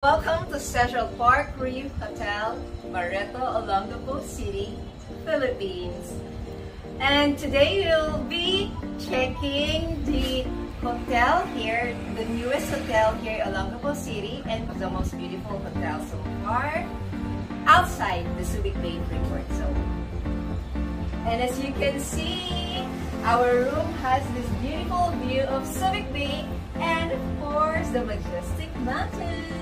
Welcome to Central Park Reef Hotel, Barreto, Olongapo City, Philippines. And today we'll be checking the hotel here, the newest hotel here in Olongapo City, and the most beautiful hotel so far outside the Subic Bay Freeport Zone. And as you can see, our room has this beautiful view of Subic Bay and of course the majestic mountains.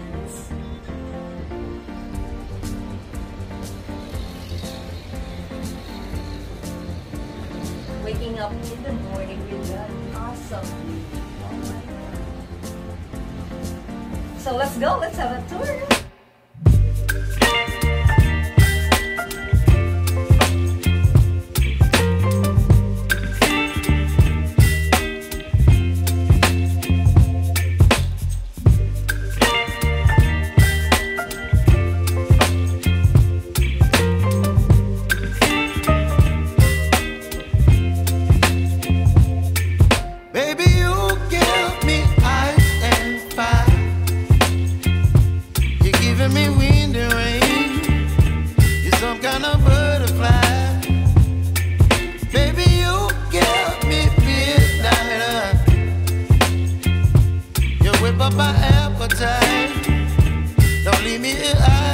Waking up in the morning with that awesome view. Oh my God. So let's go, let's have a tour. Me wind and rain, you're some kind of butterfly. Baby, you give me midnight. You whip up my appetite. Don't leave me here.